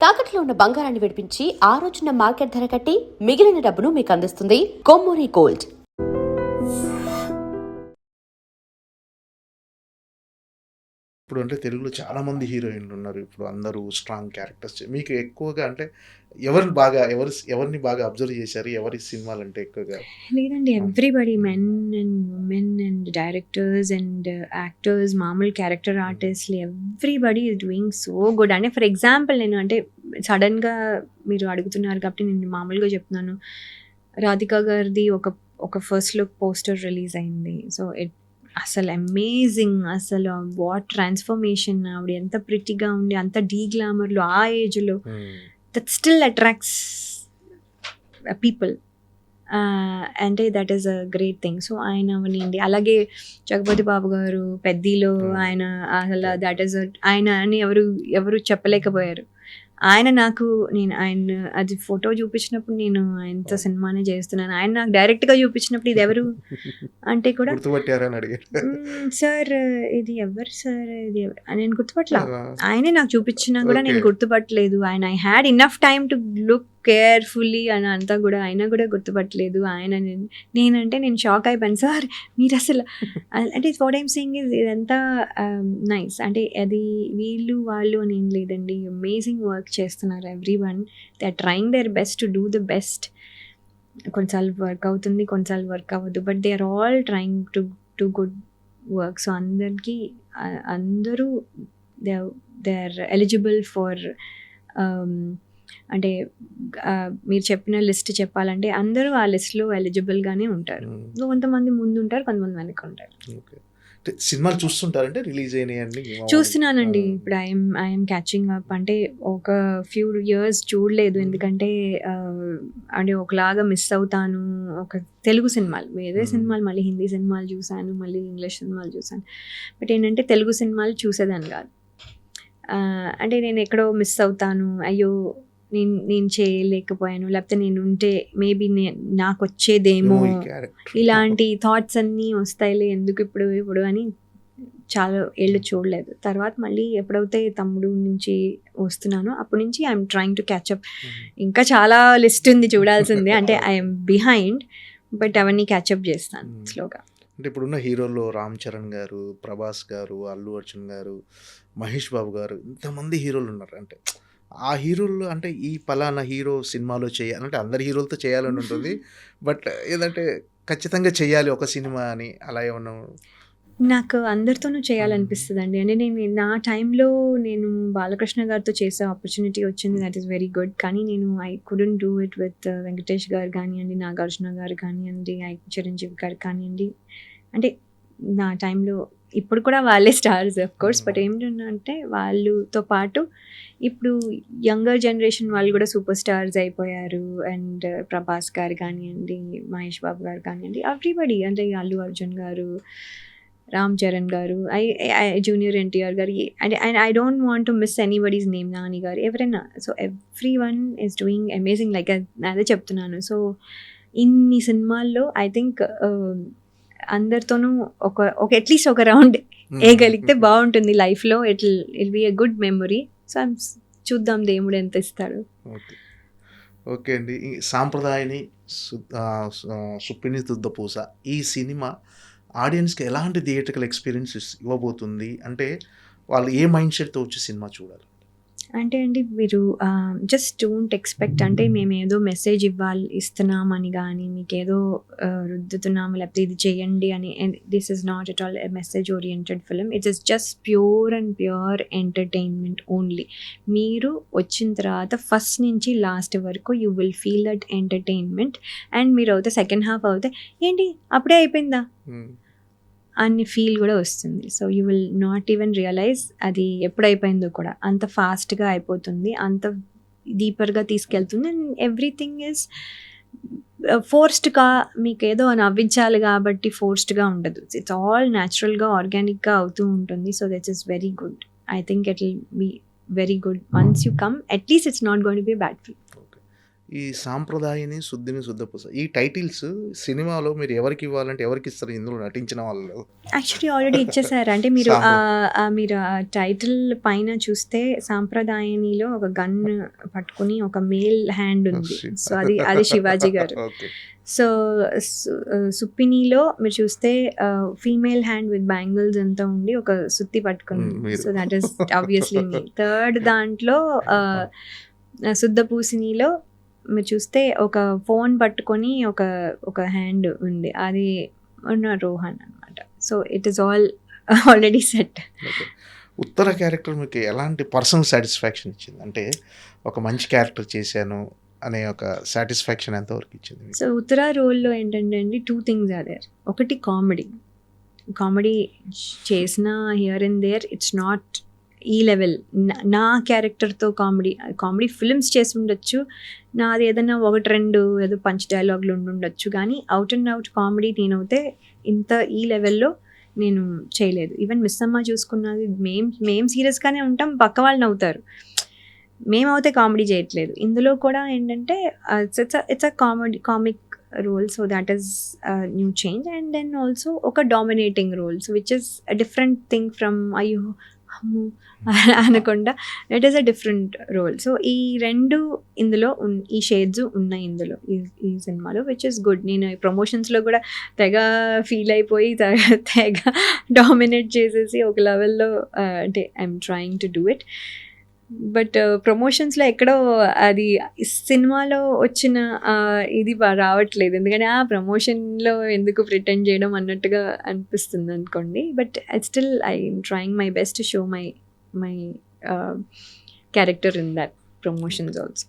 తాకట్లో ఉన్న బంగారాన్ని విడిపించి ఆ రోజున మార్కెట్ ధర కట్టి మిగిలిన డబ్బును మీకు అందిస్తుంది కొమ్మూరి గోల్డ్. ఇప్పుడు అంటే తెలుగులో చాలామంది హీరోయిన్లు ఉన్నారు. ఇప్పుడు అందరూ స్ట్రాంగ్ క్యారెక్టర్స్. మీకు ఎక్కువగా అంటే ఎవరిని బాగా అబ్జర్వ్ చేశారు? ఎవరి సినిమాలంటే ఎక్కువగా? లేదండి, everybody, men and women and directors and actors, మామూలు క్యారెక్టర్ ఆర్టిస్ట్లు, everybody is doing so good. అంటే ఫర్ ఎగ్జాంపుల్ నేను అంటే సడన్గా మీరు అడుగుతున్నారు కాబట్టి నేను మామూలుగా చెప్తున్నాను. రాధికా గారిది ఒక ఫస్ట్ లుక్ పోస్టర్ రిలీజ్ అయింది. సో అసలు అమేజింగ్, అసలు వాట్ ట్రాన్స్ఫర్మేషన్, ఆవిడ ఎంత ప్రిటీగా ఉండి అంత డీ గ్లామర్లో ఆ ఏజ్లో దట్ స్టిల్ అట్రాక్ట్స్ పీపుల్. అంటే that is a great thing. So ఆయన అవనండి, అలాగే జగపతి బాబు గారు పెద్దిలో ఆయన అసలు దట్ ఈస్ ఆయన అని ఎవరు చెప్పలేకపోయారు. నేను ఆయన అది ఫోటో చూపించినప్పుడు నేను ఆయనతో సినిమానే చేస్తున్నాను, ఆయన నాకు డైరెక్ట్గా చూపించినప్పుడు ఇది ఎవరు అంటే కూడా సార్ ఇది ఎవరు సార్ ఇది నేను గుర్తుపట్టలా. ఆయనే నాకు చూపించినా కూడా నేను గుర్తుపట్టలేదు. ఆయన I had enough time to look carefully అని అంతా కూడా ఆయన కూడా గుర్తుపట్టలేదు. నేనంటే నేను షాక్ అయిపోయాను. సార్ మీరు అసలు అంటే వాట్ ఐమ్ సేయింగ్ ఇస్ ఇదంతా నైస్. అంటే అది వీళ్ళు వాళ్ళు అని ఏం లేదండి, అమేజింగ్ వర్క్ చేస్తున్నారు everyone. They are trying their best to do the best. కొన్నిసార్లు వర్క్ అవుతుంది, కొన్నిసార్లు వర్క్ అవ్వదు, but they are all trying to good work. So అందరూ దే ఆర్ ఎలిజిబుల్ ఫర్ అంటే మీరు చెప్పిన లిస్ట్ చెప్పాలంటే అందరూ ఆ లిస్ట్లో ఎలిజిబుల్గానే ఉంటారు. కొంతమంది ముందు ఉంటారు, కొంతమంది వెనక ఉంటారు. సినిమాలు చూస్తుంటారంటే రిలీజ్ అయినాయండి? చూస్తున్నానండి. ఇప్పుడు ఐఎమ్ క్యాచింగ్ అప్. అంటే ఒక ఫ్యూ ఇయర్స్ చూడలేదు, ఎందుకంటే అంటే ఒకలాగా మిస్ అవుతాను. ఒక తెలుగు సినిమాలు, వేరే సినిమాలు మళ్ళీ హిందీ సినిమాలు చూశాను, మళ్ళీ ఇంగ్లీష్ సినిమాలు చూశాను. బట్ ఏంటంటే తెలుగు సినిమాలు చూసేదాన్ని కాదు. అంటే నేను ఎక్కడో మిస్ అవుతాను, అయ్యో నేను చేయలేకపోయాను, లేకపోతే నేను ఉంటే మేబీ నాకు వచ్చేదేమో, ఇలాంటి థాట్స్ అన్నీ వస్తాయిలే ఎందుకు ఇప్పుడు అని చాలా ఏళ్ళు చూడలేదు. తర్వాత మళ్ళీ ఎప్పుడైతే తమ్ముడు నుంచి వస్తున్నానో అప్పటి నుంచి I'm trying to catch up. ఇంకా చాలా లిస్ట్ ఉంది చూడాల్సిందే, అంటే ఐఎమ్ బిహైండ్, బట్ అవన్నీ క్యాచప్ చేస్తాను స్లోగా. అంటే ఇప్పుడున్న హీరోల్లో రామ్ చరణ్ గారు, ప్రభాస్ గారు, అల్లు అర్జున్ గారు, మహేష్ బాబు గారు, ఇంతమంది హీరోలు ఉన్నారు. అంటే ఆ హీరోలు అంటే ఈ పలానా హీరో సినిమాలో చేయాలంటే అందరి హీరోలతో చేయాలని ఉంటుంది, బట్ ఏదంటే ఖచ్చితంగా చేయాలి ఒక సినిమా అని అలా ఏమన్నా? నాకు అందరితోనూ చేయాలనిపిస్తుంది అండి. అంటే నా టైంలో నేను బాలకృష్ణ గారితో చేసే ఆపర్చునిటీ వచ్చింది, దట్ ఈస్ వెరీ గుడ్. కానీ నేను I couldn't do it with Venkatesh గారు కానివ్వండి, నాగార్జున గారు కానివ్వండి, చిరంజీవి గారు కానివ్వండి. అంటే నా టైంలో ఇప్పుడు కూడా వాళ్ళే స్టార్స్ ఆఫ్ కోర్స్, బట్ ఏంటంటే వాళ్ళతో పాటు ఇప్పుడు యంగర్ జనరేషన్ వాళ్ళు కూడా సూపర్ స్టార్స్ అయిపోయారు. అండ్ ప్రభాస్ గారు కానివ్వండి, మహేష్ బాబు గారు కానివ్వండి, ఎవ్రీబడి, అంటే అల్లు అర్జున్ గారు, రామ్ చరణ్ గారు, జూనియర్ ఎన్టీఆర్ గారు, అంటే I don't want to miss anybody's name, Nani గారు, ఎవరైనా. So every one is doing amazing, like అదే చెప్తున్నాను. సో ఇన్ని సినిమాల్లో ఐ థింక్ అందరితోనూ ఒక అట్లీస్ట్ ఒక రౌండ్ వేయగలిగితే బాగుంటుంది లైఫ్లో. It be a good memory. So చూద్దాం దేవుడు ఎంత ఇస్తాడు. ఓకే అండి. సాంప్రదాయని సుప్పిని తుద్దపూస ఈ సినిమా ఆడియన్స్కి ఎలాంటి థియేట్రికల్ ఎక్స్పీరియన్స్ ఇవ్వబోతుంది? అంటే వాళ్ళు ఏ మైండ్ సెట్తో వచ్చి సినిమా చూడాలి? అంటే అండి, మీరు జస్ట్ డోంట్ ఎక్స్పెక్ట్ అంటే మేము ఏదో మెసేజ్ ఇస్తున్నామని కానీ, మీకు ఏదో రుద్దుతున్నాము లేకపోతే ఇది చేయండి అని. This is not at all a message oriented film. It is just pure and pure entertainment only. మీరు వచ్చిన తర్వాత ఫస్ట్ నుంచి లాస్ట్ వరకు you will feel that entertainment. And మీరు అవుతే సెకండ్ హాఫ్ అవుతే ఏంటి అప్పుడే అయిపోయిందా అన్ని ఫీల్ కూడా వస్తుంది. So you will not even realise అది ఎప్పుడైపోయిందో కూడా. అంత ఫాస్ట్గా అయిపోతుంది, అంత డీపర్గా తీసుకెళ్తుంది. అండ్ ఎవ్రీథింగ్ ఈజ్ ఫోర్స్డ్గా, మీకు ఏదో నవ్వించాలి కాబట్టి ఫోర్స్డ్గా ఉండదు. ఇట్స్ ఆల్ న్యాచురల్గా, ఆర్గానిక్గా అవుతూ ఉంటుంది. So that is very good. I think it will be very good once you come. At least it's not going to be bad feel. ఈ సాంప్రదాయని, శుద్ధిని, శుద్ధపూస ఈ టైటిల్స్ సినిమాలో మీరు ఎవరికి ఇవ్వాలంటే ఎవరికిస్తారు ఇందులో నటించిన వాళ్ళు? యాక్చువల్లీ ఆల్రెడీ ఇచ్చేసారు. అంటే మీరు మీరు ఆ టైటిల్ పైన చూస్తే సాంప్రదాయనిలో ఒక గన్ పట్టుకుని ఒక మేల్ హ్యాండ్ ఉంది. shit. సో అది శివాజీ గారు. ఓకే. సో సుప్పినిలో మీరు చూస్తే ఫీమేల్ హ్యాండ్ విత్ బ్యాంగిల్స్ అంతా ఉండి ఒక సుత్తి పట్టుకుంది. మీరు. So that is obviously me. Third దాంట్లో శుద్ధ పూసినిలో మీరు చూస్తే ఒక ఫోన్ పట్టుకొని ఒక హ్యాండ్ ఉంది, అది ఉన్న రోహన్ అనమాట. So it is already set. Okay. ఉత్తర క్యారెక్టర్ మీకు ఎలాంటి పర్సనల్ సాటిస్ఫాక్షన్ ఇచ్చింది? అంటే ఒక మంచి క్యారెక్టర్ చేశాను అనే ఒక సాటిస్ఫాక్షన్ ఎంతవరకు ఇచ్చింది మీకు? సో ఉత్తర రోల్లో ఏంటంటే అండి 2 థింగ్స్ ఆర్ దేర్. ఒకటి కామెడీ చేసిన here and there, it's not ఈ లెవెల్. నా క్యారెక్టర్తో కామెడీ ఫిల్మ్స్ చేసి ఉండొచ్చు, నాది ఏదైనా 1-2 ఏదో పంచ్ డైలాగులు ఉండొచ్చు, కానీ అవుట్ అండ్ అవుట్ కామెడీ నేనైతే ఇంత ఈ లెవెల్లో నేను చేయలేదు. ఈవెన్ మిస్ అమ్మ చూసుకున్నది మేం సీరియస్గానే ఉంటాం, పక్క వాళ్ళు నవ్వుతారు, మేమైతే కామెడీ చేయట్లేదు. ఇందులో కూడా ఏంటంటే it's a comic role, so that is new change. And then also ఒక dominating role, so which is a different thing from అయ్యో అమ్ము అనకుండా it is a different role. So ఈ 2 ఇందులో ఈ షేడ్స్ ఉన్నాయి ఇందులో ఈ సినిమాలో, విచ్ ఇస్ గుడ్. నేను ప్రమోషన్స్లో కూడా తెగ ఫీల్ అయిపోయి తెగ డామినేట్ చేసేసి ఒక లెవెల్లో అంటే I'm trying to do it. But ప్రమోషన్స్లో ఎక్కడో అది సినిమాలో వచ్చిన ఇది రావట్లేదు, ఎందుకంటే ఆ ప్రమోషన్లో ఎందుకు ప్రిటెండ్ చేయడం అన్నట్టుగా అనిపిస్తుంది అనుకోండి. But still I'm trying my best to show my character in that promotions also.